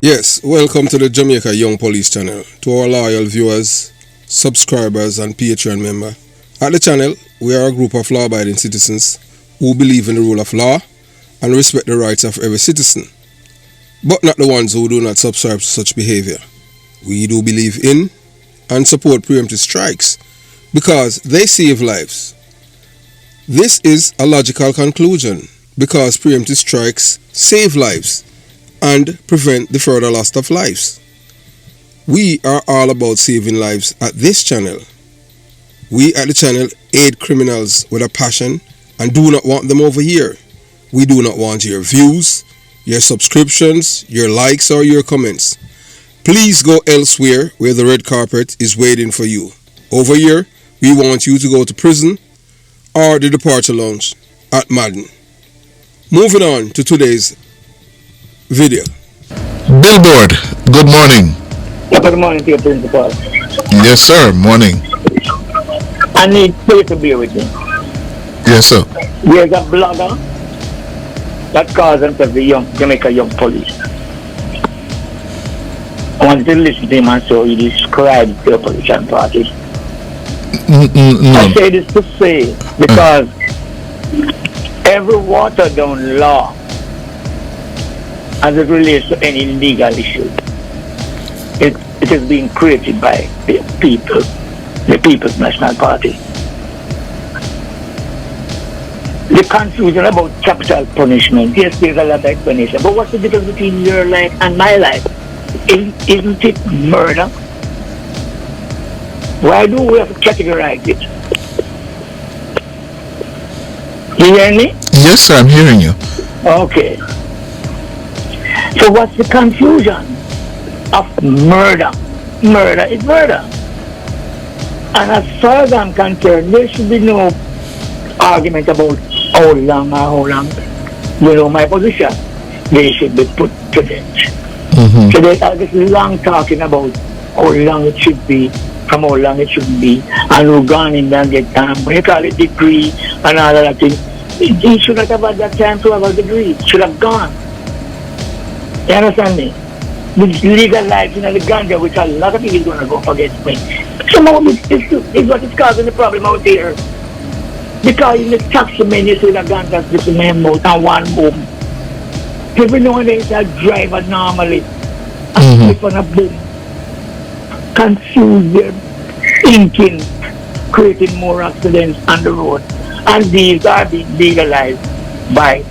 Yes, welcome to the Jamaica Young Police channel. To our loyal viewers, subscribers and Patreon member. At the channel, we are a group of law-abiding citizens who believe in the rule of law and respect the rights of every citizen, but not the ones who do not subscribe to such behavior. We do believe in and support preemptive strikes because they save lives. This is a logical conclusion because preemptive strikes save lives and prevent the further loss of lives. We are all about saving lives at this channel. We at the channel aid criminals with a passion and do not want them over here. We do not want your views, your subscriptions, your likes or your comments. Please go elsewhere where the red carpet is waiting for you. Over here, we want you to go to prison or the departure lounge at Madden. Moving on to today's video. Billboard, good morning. Good morning to your principal. Yes, sir, morning. I need you to be with me. Yes, sir. There's a blogger that calls himself the Jamaica Young Police. I want you to listen to him and so he describes the opposition party. No. I say this to say because every watered down law as it relates to any legal issue, it is being created by the People's National Party. The confusion about capital punishment, yes, there's a lot of explanation, but what's the difference between your life and my life? Isn't it murder? Why do we have to categorize it? You hear me? Yes, sir, I'm hearing you. Okay. So what's the confusion of murder? Murder is murder. And as far as I'm concerned, there should be no argument about how long. You know my position. They should be put to death. So there's all this long talking about how long it should be, from how long it shouldn't be, and who gone in there and get time. When you call it degree and all of that thing, he should not have had that time to have a degree. It should have gone. You understand me? With legalizing the ganja, which a lot of people is going to go against me. Somehow it's what is causing the problem out there. Because in the taxi men, you see the ganja just in my mouth and one boom. Every now and then it's a driver normally. And slip on a boom. Confuse them, thinking, creating more accidents on the road. And these are being legalized by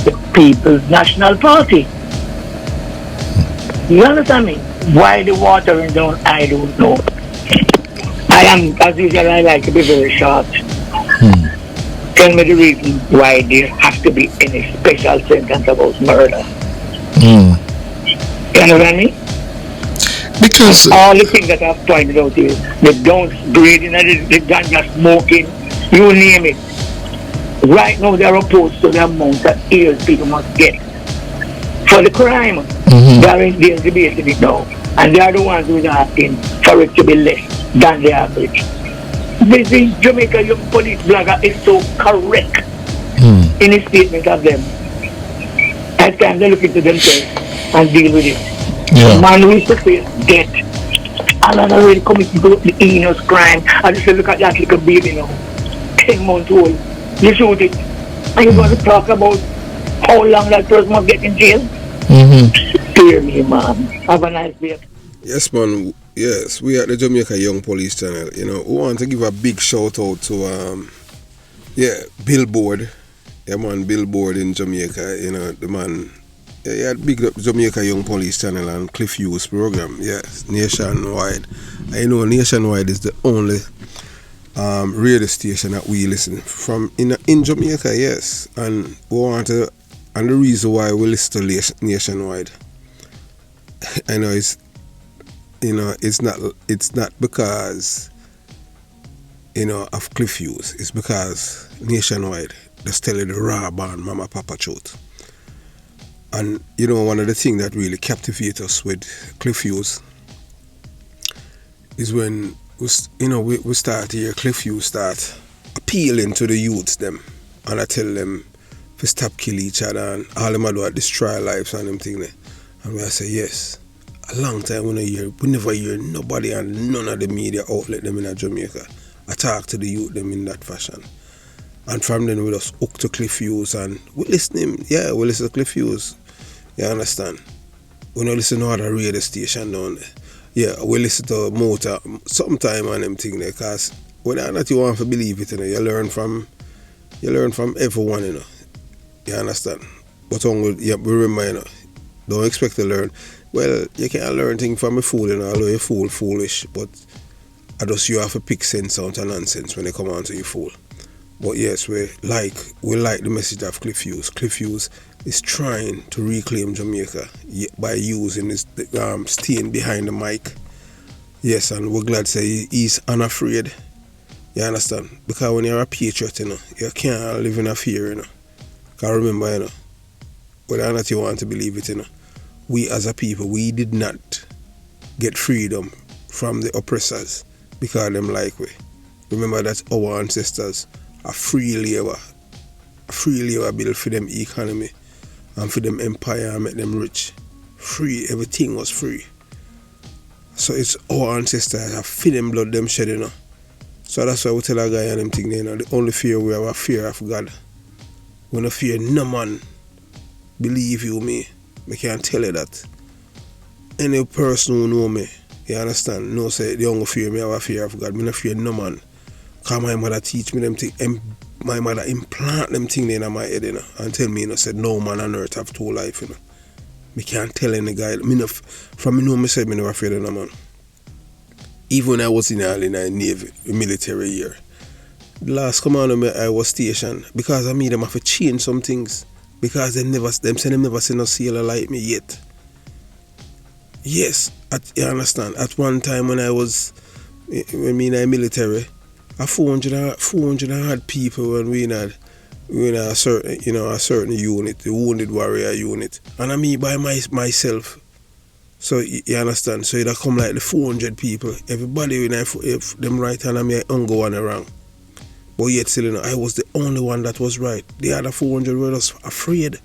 the People's National Party. You understand me? Why the watering down, I don't know. I am, as usual, I like to be very short. Tell me the reason why there has to be any special sentence about murder. You understand me? Because all the things that I've pointed out here, the don't breathing, the ganja smoking, you name it. Right now they are opposed to the amount of years people must get for the crime. They're debating it now. And they are the ones who are asking for it to be less than the average. The Jamaica Young Police blogger is so correct in his statement of them. At times they look into themselves and deal with it. yeah. Man who is to face death and I'm already committing the heinous crime. I just look at that little baby now, 10 months old. You shoot it. And you're going to talk about how long that person must get in jail? Hear me, man. Have a nice day. Yes, man. Yes, we at the Jamaica Young Police channel. You know, we want to give a big shout out to Billboard. Yeah, man, Billboard in Jamaica. You know, the man. Yeah, he had big up Jamaica Young Police channel and Cliff Hughes program. Yes, nationwide. I know nationwide is the only radio station that we listen from in Jamaica. Yes, and we want to. And the reason why we listen to nationwide, I know it's not because of Cliff Hughes. It's because nationwide just tell you the raw born mama papa truth. And one of the things that really captivates us with Cliff Hughes is when we start here. Cliff Hughes start appealing to the youths them, and I tell them to stop kill each other and all them do are destroy lives and them thing there. And we say, yes. A long time we never hear nobody and none of the media outlet them in Jamaica attack to the youth them in that fashion. And from then we just hook to Cliff Hughes and we listen to Cliff Hughes. You understand? We don't listen to other radio station down there. Yeah, we listen to Motor sometime on them thing there, cause whether or not you want to believe it, you learn from everyone, You understand? But we remember, don't expect to learn. Well, you can't learn things from a fool, although you foolish, but I just you have to pick sense out of nonsense when they come on to you fool. But yes, we like the message of Cliff Hughes. Cliff Hughes is trying to reclaim Jamaica by using his staying behind the mic. Yes, and we're glad to say he's unafraid. You understand? Because when you're a patriot, you can't live in a fear, Because remember, whether or not you want to believe it, we as a people, we did not get freedom from the oppressors because them like we. Remember that our ancestors are free labor built for them economy and for them empire and make them rich. Free, everything was free. So it's our ancestors have for them blood them shed, So that's why we tell a guy and them thing, the only fear we have a fear of God. We don't fear no man. Believe you me can't tell you that. Any person who know me, you understand, know say they don't fear me, I have a fear of God. Me not fear no man. Because my mother teach me them thing, my mother implant them thing in my head, and tell me, said no man on earth have two life, Me can't tell any guy. From me know me said me never afraid of no man. Even when I was in the Navy, military year. The last command I was stationed, because I made them have to change some things. Because them say them never seen no sailor like me yet. Yes, you understand. At one time when I was in the military, 400 had people when we had a certain unit, the wounded warrior unit, and I mean by myself. So you understand. So it come like the 400 people. Everybody if them right hand and me I go on around. But yet still, I was the only one that was right. The other 400 were just afraid.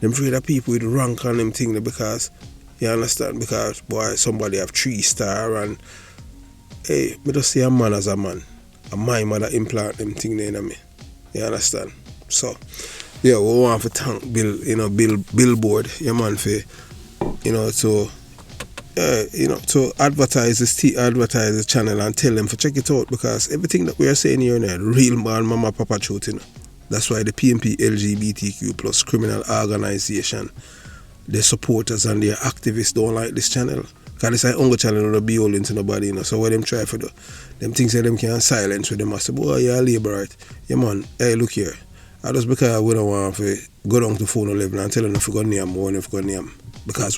Them afraid of people with rank on them thing because, you understand, because boy, somebody have 3-star and hey, me just see a man as a man. And my mother implant them thing in me. You understand? So, yeah, we want to thank Billboard, your man for, to advertise the channel and tell them to check it out, because everything that we are saying here now, real man, mama, papa truth, That's why the PNP LGBTQ plus criminal organization, their supporters and their activists don't like this channel. Because it's an only channel that be holding to nobody, So what them try for do, them things that them can silence with them. I say, boy, you're a labor, right? Yeah, man, hey, look here. I just because we don't want to go down to phone level and tell them if we got name or if we got name. Because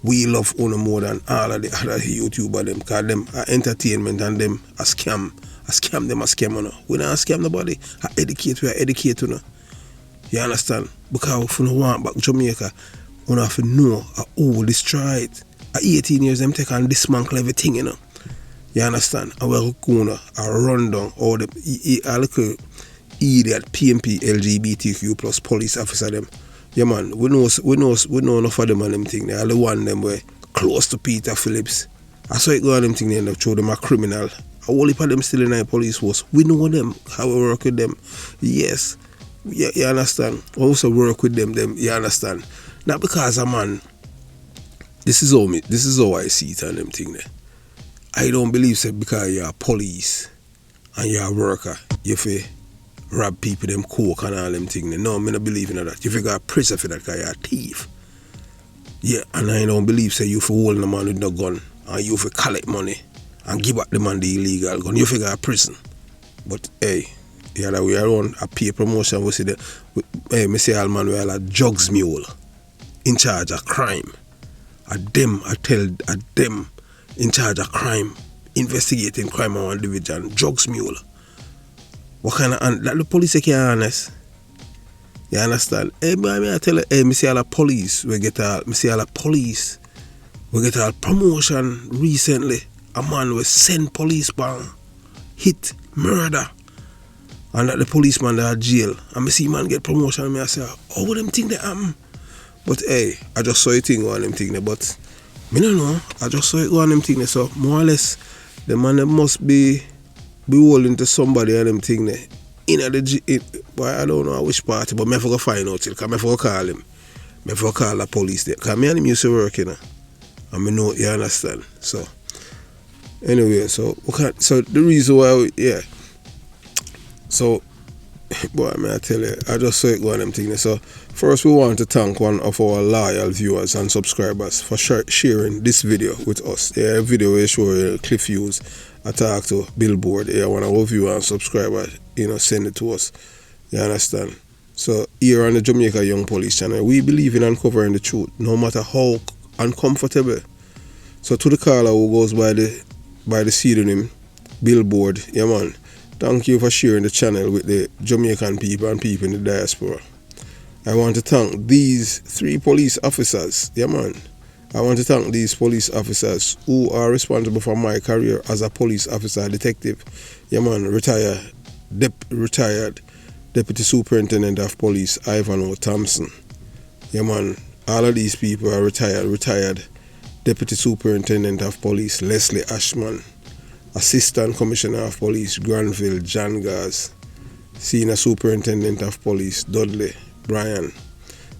we love owner more than all of the other YouTubers them, because them are entertainment and them a scam. A scam. We don't scam nobody. We are educate, You understand? Because if you don't want back Jamaica, we have to know who destroy it. At 18 years, them take and dismantle everything, You understand? And we're going to run down all the little idiot PNP LGBTQ plus police officer them. Yeah, man, we know enough of them and them thing. They are the one them were close to Peter Phillips. I saw it go on them thing, they show them a criminal. A whole heap of them still in the police force. We know them, how we work with them. Yes, you understand? We also work with them, you understand? Not because a man, this is how I see it on them thing there. I don't believe that because you're a police and you're a worker, you feel rob people, them coke and all them things. No, I don't believe in that. You figure a prison for that guy, you're a thief. Yeah, and I don't believe say you for holding a man with no gun and you for collect money and give back the man the illegal gun. You figure a prison. But hey, yeah, that we are on a peer promotion. We see me say all man we are a drugs mule in charge of crime. I tell them in charge of crime, investigating crime on one division, drugs mule. What kind of that the police can honest? You understand? Hey, I tell you, hey, me see all the police we get all promotion recently. A man was send police bang, hit, murder, and that the policeman they are jail. And me see man get promotion and me I say, oh, what them think they am? But hey, I just saw it thing on them thing there, but me no know. I just saw it on them thing there, so more or less the man that must be holding to somebody on them thing there. Boy, I don't know which party, but me have to go find out till, cause me have to call him. Me have to call the police there. Cause me and him used to work, you know. And me know, you understand. So anyway, so the reason why so boy, may I tell you, I just saw it go on them thing there. So first we want to thank one of our loyal viewers and subscribers for sharing this video with us. Yeah, video where show Cliff Hughes attack to Billboard. Yeah, one of our viewers and subscribers, send it to us. You understand? So here on the Jamaica Young Police channel, we believe in uncovering the truth, no matter how uncomfortable. So to the caller who goes by the pseudonym Billboard, yeah man, thank you for sharing the channel with the Jamaican people and people in the diaspora. I want to thank these 3 police officers, yeah man. I want to thank these police officers who are responsible for my career as a police officer detective. Yeah man, retired Deputy Superintendent of Police Ivan O. Thompson. Yeah man, all of these people are retired Deputy Superintendent of Police Leslie Ashman, Assistant Commissioner of Police Granville John Gaz, Senior Superintendent of Police Dudley Bryan,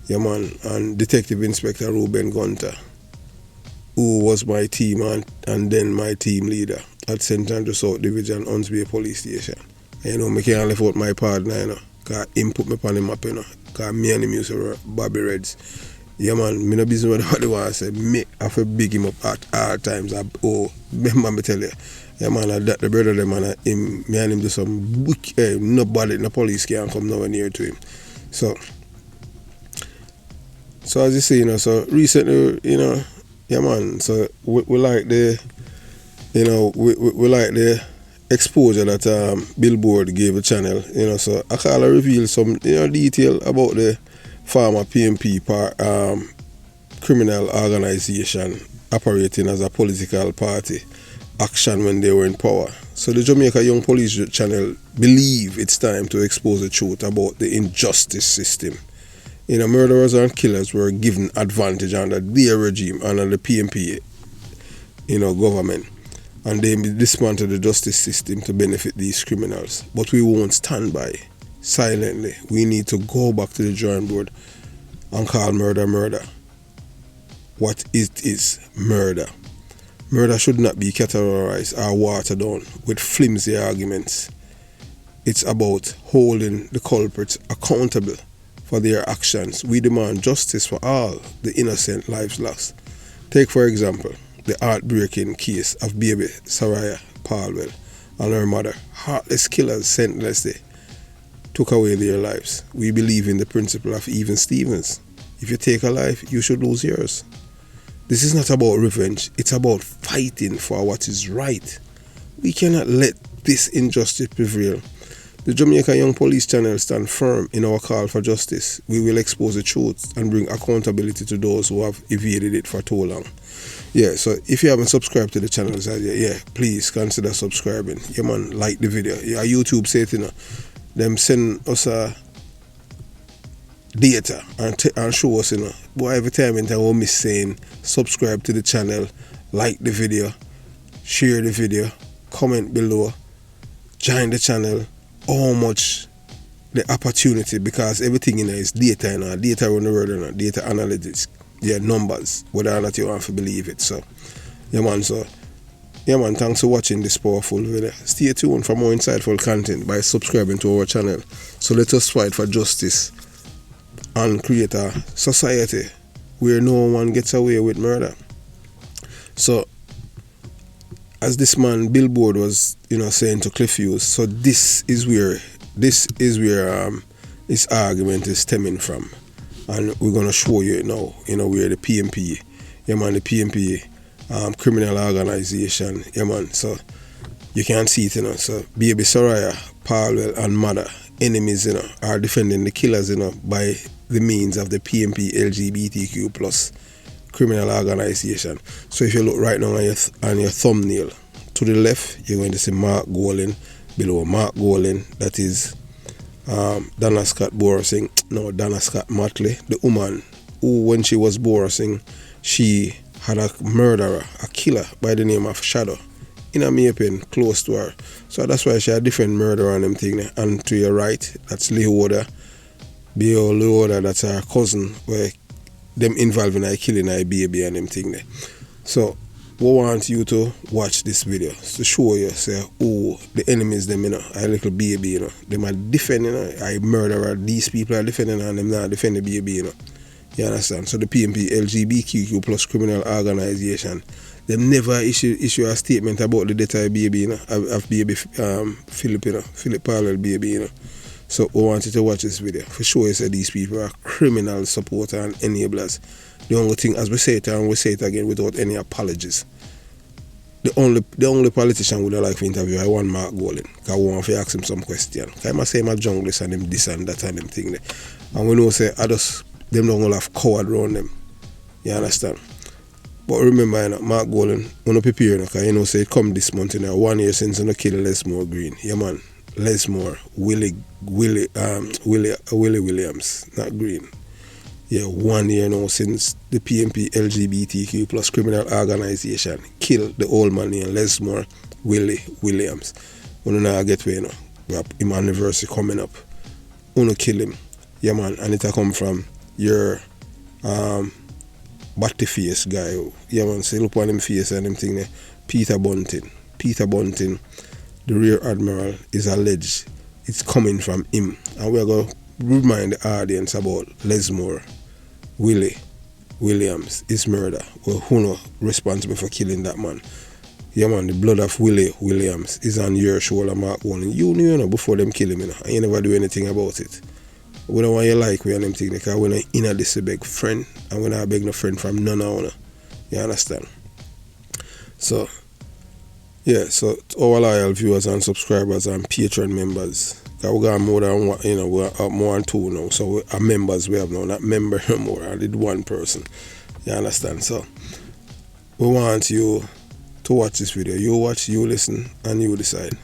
yeah man, and Detective Inspector Ruben Gunter, who was my team and then my team leader at St. Andrew South Division, Hunsby Police Station. And, I can't leave out my partner, because he put me on the map, because me and him used to work Bobby Reds. Yeah man, me no business with what they want to say. Me have to big him up at all times. Remember me tell you. Yeah man, that the brother them and me and him do some nobody, no police can't come nowhere near to him. So as you see, so recently, yeah man, so we like the we like the exposure that Billboard gave the channel, so I call her reveal some detail about the former PNP criminal organization operating as a political party action when they were in power. So the Jamaica Young Police channel believe it's time to expose the truth about the injustice system. Murderers and killers were given advantage under their regime, under the PNP, government, and they dismantled the justice system to benefit these criminals. But we won't stand by silently. We need to go back to the drawing board and call murder. What it is murder. Murder should not be categorized or watered down with flimsy arguments. It's about holding the culprits accountable for their actions. We demand justice for all the innocent lives lost. Take for example the heartbreaking case of baby Sarayah Palwell and her mother. Heartless killers senselessly took away their lives. We believe in the principle of even Stevens. If you take a life, you should lose yours. This is not about revenge. It's about fighting for what is right. We cannot let this injustice prevail. The Jamaica Young Police channel stand firm in our call for justice. We will expose the truth and bring accountability to those who have evaded it for too long. Yeah, so if you haven't subscribed to the channel, please consider subscribing. Yeah man, like the video. Yeah, YouTube said, them send us a data and show us, but every time we miss saying subscribe to the channel, like the video, share the video, comment below, join the channel, how much the opportunity, because everything in there is data, data on the world, data analytics, numbers, whether or not you want to believe it. So thanks for watching this powerful video. Stay tuned for more insightful content by subscribing to our channel. So let us fight for justice and create a society where no one gets away with murder. So as this man Billboard was saying to Cliff Hughes, so this is where this argument is stemming from, and we're gonna show you now where the PNP, the PNP criminal organization, so you can see it, so baby Sarayah Palwell and mother enemies are defending the killers by the means of the PNP LGBTQ plus criminal organization. So if you look right now on your thumbnail, to the left you're going to see Mark Golan. Below Mark Golan, that is Donna Scott Borsing, Donna Scott Motley, the woman who, when she was borsing, she had a murderer, a killer by the name of Shadow in a Maypen close to her. So that's why she had different murder on them thing. And to your right, that's Leoda. B.O. Leoda, that's her cousin, where them involved in her killing her baby and them thing there. So we want you to watch this video to show you, say, oh, the enemies them, a little baby, them are defending her. I murderer, these people are defending her and them not defending the baby, You understand? So the PNP LGBTQ plus criminal organization, them never issue a statement about the death of baby, of baby Philip Parallel baby, So we want you to watch this video. For sure, you say these people are criminal supporters and enablers. The only thing, as we say it and we say it again without any apologies, the only politician would like to interview I want Mark Golding. Because I want to ask him some question. Because I must say my junglist and him this and that and them thing there. And we know say them don't have coward around them. You understand? But remember, Mark Golding, when you prepare, because say it come this month, 1 year since you kill Lesmore Green. Yeah man, Lesmore, Willie Williams, not Green. Yeah, 1 year now since the PNP LGBTQ plus criminal organization killed the old man named Lesmore Willie Williams. When you get where we have him anniversary coming up. You kill him. Yeah man, and it come from your batty face guy. Yeah man, say look on him face and them thing there. Peter Bunting, the rear admiral, is alleged it's coming from him. And we're going to remind the audience about Lesmore Willie Williams, his murder. Well, who know responsible for killing that man? Yeah man, the blood of Willie Williams is on your shoulder, Mark Golding. You knew before them kill him, and you never do anything about it. We don't want you like we and them thing, because we're not in this to beg friend, and we're not beg no friend from none of us. You understand? So, yeah, so to all loyal viewers and subscribers and Patreon members, because we got more than one, we're up more than two now. So our members we have now, not member no more. I did one person. You understand? So we want you to watch this video. You watch, you listen, and you decide.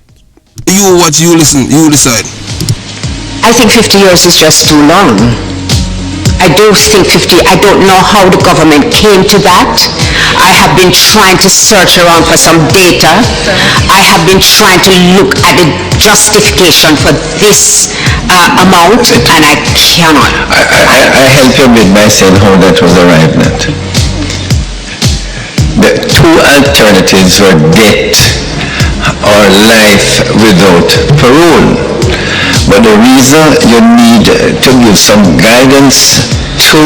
You watch, you listen, you decide. I think 50 years is just too long. I do think 50, I don't know how the government came to that. I have been trying to search around for some data. I have been trying to look at the justification for this amount, and I cannot. I help you a bit by saying how that was arrived at. The two alternatives were death or life without parole. But the reason you need to give some guidance to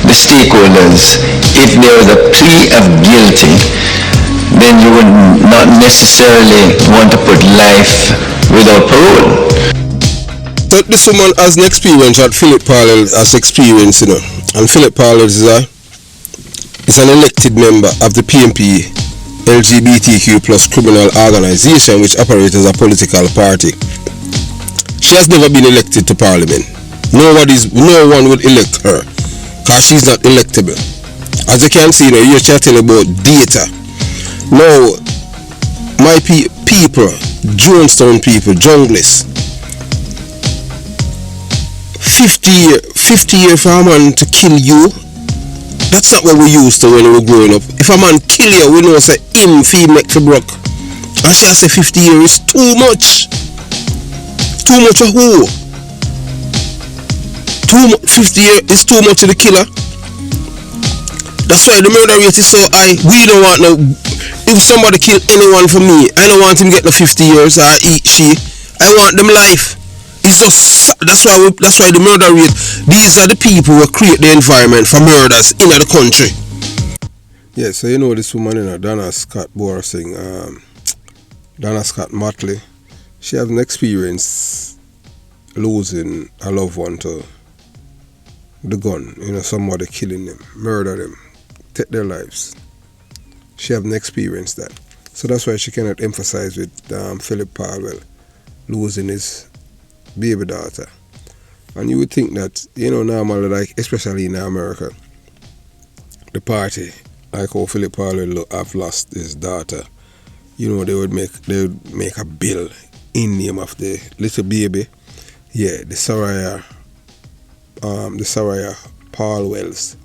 the stakeholders, if there was a plea of guilty, then you would not necessarily want to put life without parole. So this woman has an experience that Philip Parallel has experienced, and Philip Parallel is an elected member of the PNP LGBTQ plus criminal organization, which operates as a political party. She has never been elected to parliament. No one would elect her, because she's not electable. As you can see, you're chatting about data. Now, my people, Jonestown people, junglists, 50 years for a man to kill you, that's not what we used to when we were growing up. If a man kill you, we know say him feel make for broke. And she has say 50 years is too much. Too much of who? 50 years is too much of the killer. That's why the murder rate is so high. We don't want no. If somebody kill anyone for me, I don't want him get the 50 years or she. I want them life. It's just that's why the murder rate. These are the people who create the environment for murders in the country. Yeah, so this woman, Donna Scott Borsing, Donna Scott Motley. She has an experience losing a loved one to the gun, somebody killing them, murder them, take their lives. She has an experience that. So that's why she cannot emphasize with Philip Parallel losing his baby daughter. And you would think that, normally, like, especially in America, the party, like how Philip Parallel have lost his daughter, they would make a bill in name of the little baby. Yeah, the Sarayah Paul Wells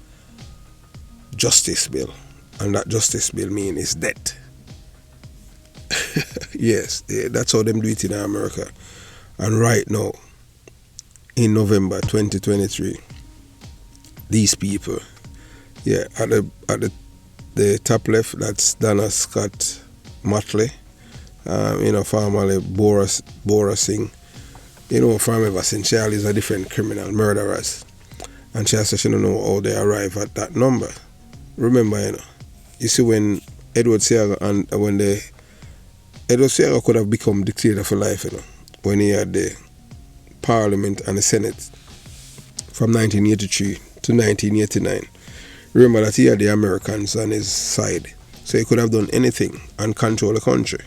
justice bill, and that justice bill mean is death. Yes, that's how them do it in America. And right now, in November 2023, these people, at the top left, that's Donna Scott Motley, formerly Bora Singh, from ever since she is a different criminal murderers, and she said she don't know how they arrive at that number. Remember, you see when Edward Seaga Edward Seaga could have become dictator for life, when he had the Parliament and the Senate from 1983 to 1989. Remember that he had the Americans on his side, so he could have done anything and control the country.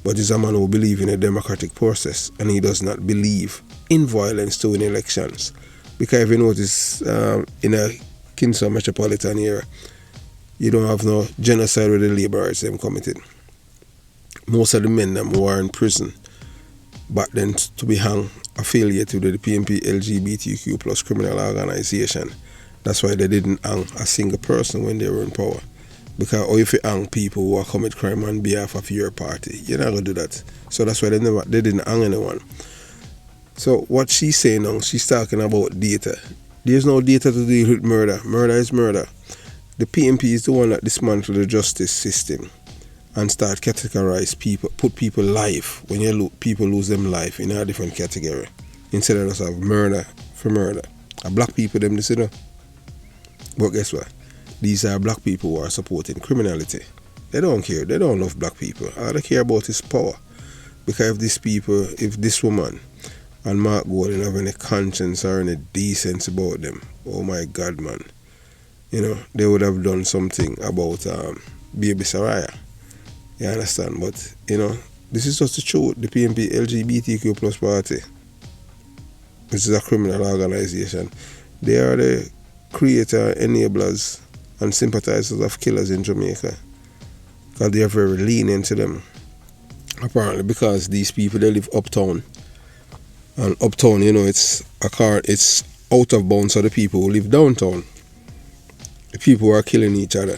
But he's a man who believes in a democratic process, and he does not believe in violence to win elections. Because if you notice, in a Kingston metropolitan area, you don't have no genocide with the laborers them committed. Most of the men them who are in prison back then to be hung affiliated with the PNP LGBTQ plus criminal organization. That's why they didn't hang a single person when they were in power. Because if you hang people who are commit crime on behalf of your party, you're not gonna do that. So that's why they didn't hang anyone. So what she's saying now, she's talking about data. There's no data to deal with murder. Murder is murder. The PNP is the one that dismantled the justice system and start categorize people, put people life, when people lose them life in a different category, instead of just have murder for murder. And black people them this, But guess what? These are black people who are supporting criminality. They don't care. They don't love black people. All they care about is power. Because if this woman and Mark Gordon have any conscience or any decency about them, oh my God, man, they would have done something about baby Sarayah. You understand? But, this is just the truth. The PNP LGBTQ plus party, which is a criminal organization, they are the creator, enablers, and sympathizers of killers in Jamaica. Because they are very lenient to them. Apparently, because these people, they live uptown. And uptown, it's out of bounds of the people who live downtown. The people who are killing each other.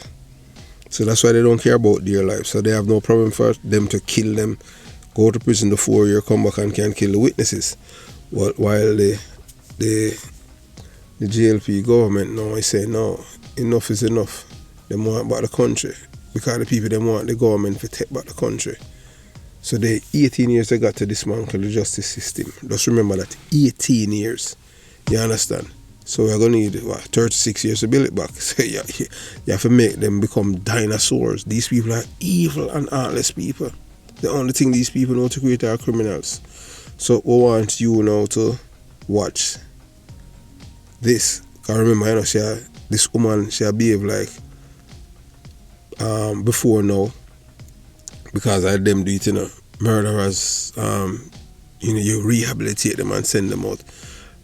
So that's why they don't care about their life. So they have no problem for them to kill them, go to prison the 4 year, come back and can kill the witnesses. While the GLP government now is saying, no, enough is enough. They want back the country. Because the people, they want the government to take back the country. So they 18 years they got to dismantle the justice system. Just remember that, 18 years. You understand? So we're going to need 36 years to build it back. So you have to make them become dinosaurs. These people are evil and heartless people. The only thing these people know to create are criminals. So we want you now to watch this. Because remember, this woman, she behave like before now. Because I them do it, murderers, you rehabilitate them and send them out.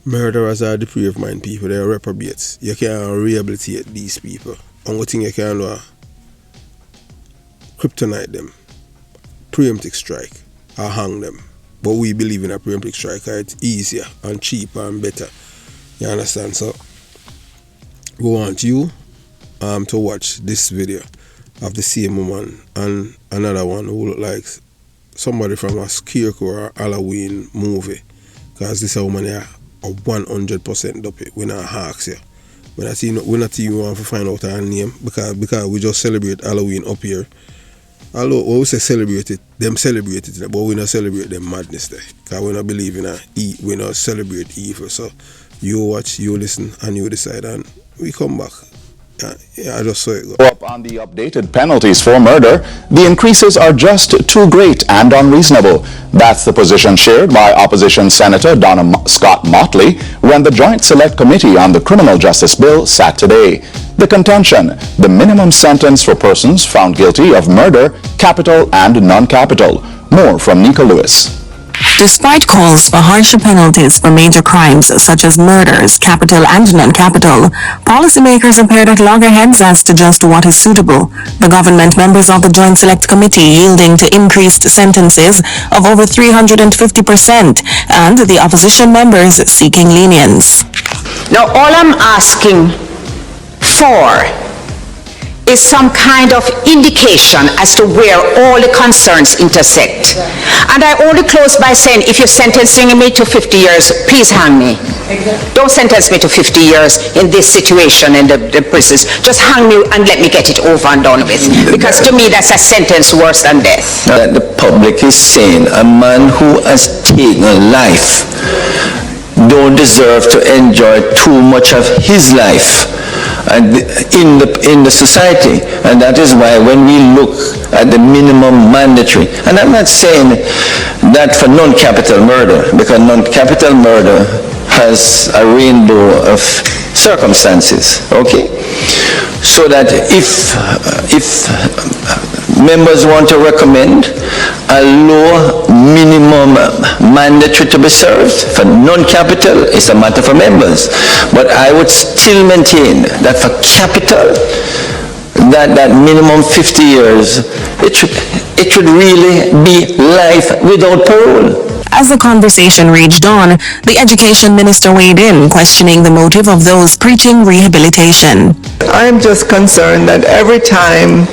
Murderers are depraved mind people, they are reprobates. You can't rehabilitate these people. Only thing you can do is kryptonite them, preemptive strike, or hang them. But we believe in a preemptive strike because it's easier and cheaper and better. You understand? So we want you to watch this video of the same woman and another one who look like somebody from a Scarecrow or Halloween movie. Because this woman here are 100% dopey. We not ask you. We not even want to find out her name because we just celebrate Halloween up here. Although when we say celebrate it, them celebrate it, but we not celebrate them madness there. Because we not believe in we not celebrate evil. So you watch, you listen, and you decide, and we come back. I just saw it go. Up on the updated penalties for murder, the increases are just too great and unreasonable. That's the position shared by Opposition Senator Donna Scott Motley when the Joint Select Committee on the Criminal Justice Bill sat today. The contention, the minimum sentence for persons found guilty of murder, capital and non-capital. More from Nika Lewis. Despite calls for harsher penalties for major crimes such as murders, capital and non-capital, policymakers appeared at loggerheads as to just what is suitable. The government members of the Joint Select Committee yielding to increased sentences of over 350%, and the opposition members seeking lenience. Now, all I'm asking for is some kind of indication as to where all the concerns intersect. And I only close by saying, if you're sentencing me to 50 years, please hang me. Don't sentence me to 50 years in this situation in the prisons. Just hang me and let me get it over and done with. Because to me, that's a sentence worse than death. The public is saying a man who has taken a life don't deserve to enjoy too much of his life and in the society. And that is why when we look at the minimum mandatory, and I'm not saying that for non-capital murder, because non-capital murder has a rainbow of circumstances, okay? So that if members want to recommend a low minimum mandatory to be served for non-capital, it's a matter for members. But I would still maintain that for capital, that minimum 50 years, it should really be life without parole. As the conversation raged on, the education minister weighed in, questioning the motive of those preaching rehabilitation. I'm just concerned that every time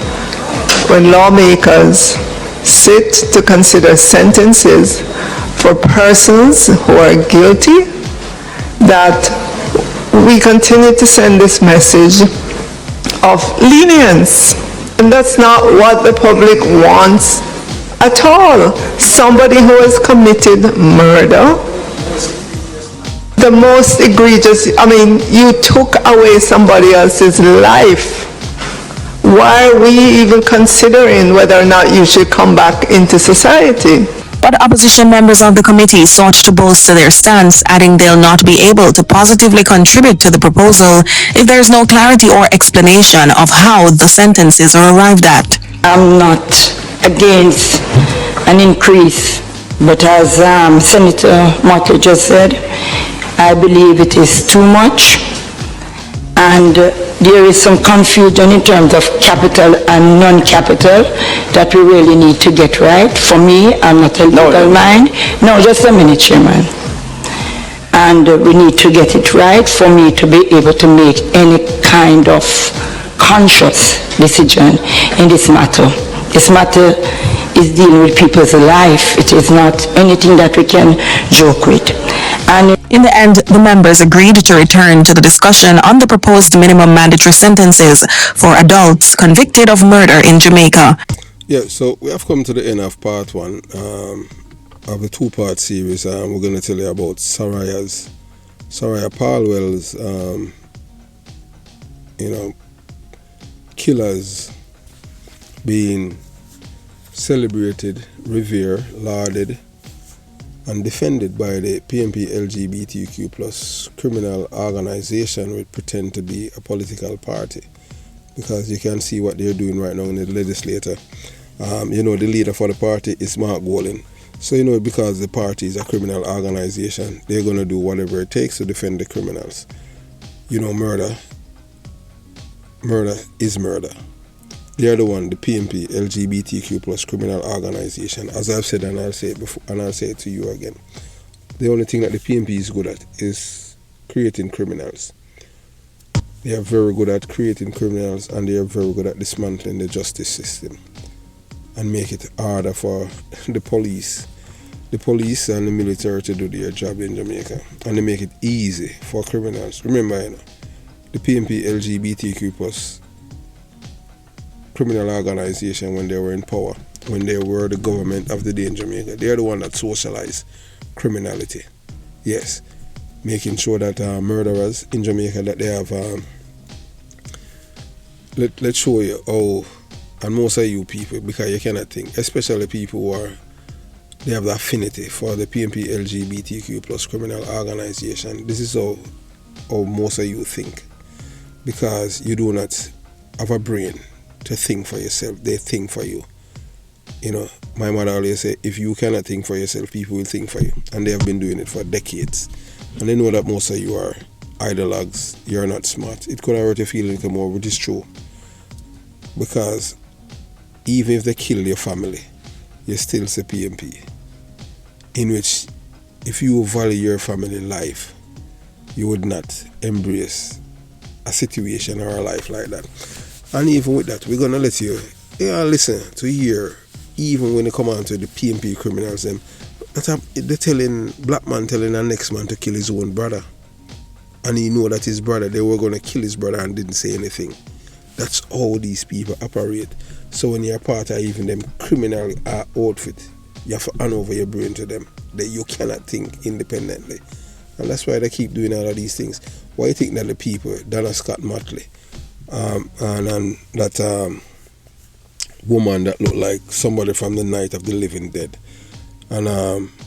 when lawmakers sit to consider sentences for persons who are guilty, that we continue to send this message of lenience. And that's not what the public wants at all. Somebody who has committed murder, the most egregious, you took away somebody else's life. Why are we even considering whether or not you should come back into society? But opposition members of the committee sought to bolster their stance, adding they'll not be able to positively contribute to the proposal if there is no clarity or explanation of how the sentences are arrived at. I'm not against an increase, but as Senator Motley just said, I believe it is too much, and there is some confusion in terms of capital and non-capital that we really need to get right. For me, I'm not a legal mind. No, just a minute, Chairman. And we need to get it right for me to be able to make any kind of conscious decision in this matter. This matter is dealing with people's life. It is not anything that we can joke with. And in the end, the members agreed to return to the discussion on the proposed minimum mandatory sentences for adults convicted of murder in Jamaica. Yeah, so we have come to the end of part one of the two-part series. We're going to tell you about Sarayah Palwell's, killers being celebrated, revered, lauded, and defended by the PNP LGBTQ plus criminal organization which pretend to be a political party, because you can see what they're doing right now in the legislature. The leader for the party is Mark Golin. So, because the party is a criminal organization, they're going to do whatever it takes to defend the criminals. Murder is murder. They are the one, the PNP, LGBTQ plus criminal organization. As I've said, and I'll say it before, and I'll say it to you again. The only thing that the PNP is good at is creating criminals. They are very good at creating criminals, and they are very good at dismantling the justice system and make it harder for the police and the military to do their job in Jamaica. And they make it easy for criminals. Remember, the PNP, LGBTQ plus criminal organization, when they were in power, when they were the government of the day in Jamaica, they are the one that socialized criminality. Yes, making sure that murderers in Jamaica, that they have, let's show you how, and most of you people, because you cannot think, especially people who they have the affinity for the PNP LGBTQ plus criminal organization. This is how most of you think, because you do not have a brain to think for yourself. They think for you. My mother always say, if you cannot think for yourself, people will think for you. And they have been doing it for decades. And they know that most of you are ideologues. You're not smart. It could have hurt your feelings more, which is true. Because even if they kill your family, you still say PNP. In which, if you value your family life, you would not embrace a situation or a life like that. And even with that, we're gonna let you listen to hear, even when they come on to the PNP criminals, them that they're telling black man telling a next man to kill his own brother, and he know that his brother, they were gonna kill his brother and didn't say anything. That's how these people operate. So when you're part of even them criminal outfit, you have to hand over your brain to them. That you cannot think independently. And that's why they keep doing all of these things. Why you think that the people, Donna Scott Motley, and that woman that looked like somebody from the Night of the Living Dead, and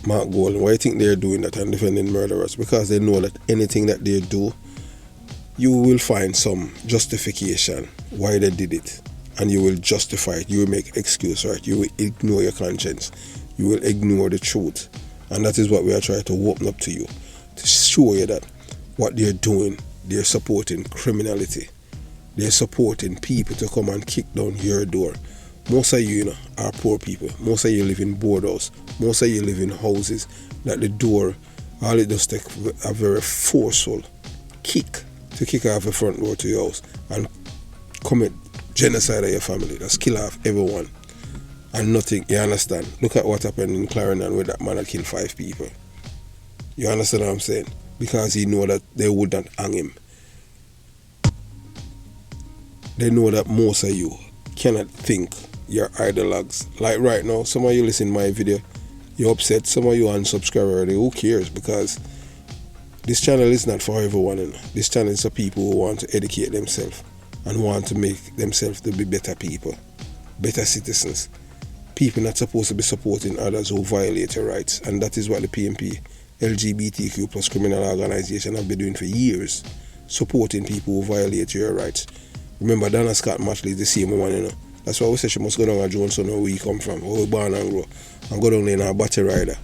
Mark Golden, why you think they're doing that and defending murderers? Because they know that anything that they do, you will find some justification why they did it, and you will justify it. You will make excuse, right? You will ignore your conscience. You will ignore the truth, and that is what we are trying to open up to you, to show you that what they're doing, they're supporting criminality. They're supporting people to come and kick down your door. Most of you, are poor people. Most of you live in board house. Most of you live in houses that the door, all it does take a very forceful kick to kick off the front door to your house and commit genocide of your family. That's kill off everyone. And nothing, you understand? Look at what happened in Clarendon where that man had killed 5 people. You understand what I'm saying? Because he know that they wouldn't hang him. They know that most of you cannot think you're ideologues. Like right now, some of you listen to my video, you're upset. Some of you unsubscribe already. Who cares? Because this channel is not for everyone. This channel is for people who want to educate themselves and want to make themselves to be better people, better citizens. People not supposed to be supporting others who violate your rights. And that is what the PNP, LGBTQ plus criminal organization have been doing for years, supporting people who violate your rights. Remember, Donna Scott Motley is the same one, That's why we say she must go down to Johnson, where we come from, where we born and grow, and go down there in a battery rider.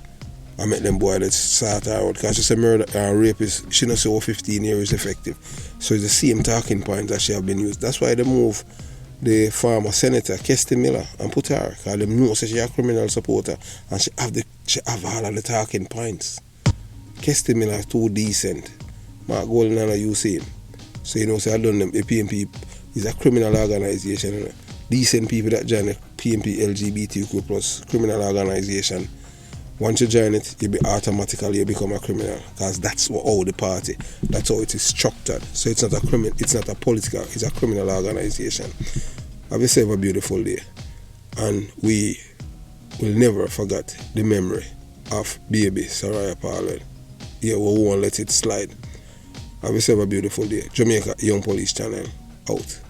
I met them boy that sort her out, because she said murder and rape is, she not say 15 years effective. So it's the same talking point that she have been used. That's why they move the former senator, Kirsty Miller, and put her, because they know she a criminal supporter, and she have all of the talking points. Kirsty Miller too decent. Mark Golden and you see him. So say I done them, the PNP is a criminal organization. Decent people that join the PNP LGBTQ plus criminal organization. Once you join it, you automatically become a criminal, because that's how the party, that's how it is structured. So it's not a criminal, it's not a political, it's a criminal organization. Have yourself a beautiful day, and we will never forget the memory of baby Sarayah Parlin. Yeah, we won't let it slide. Have yourself a beautiful day. Jamaica Young Police Channel out.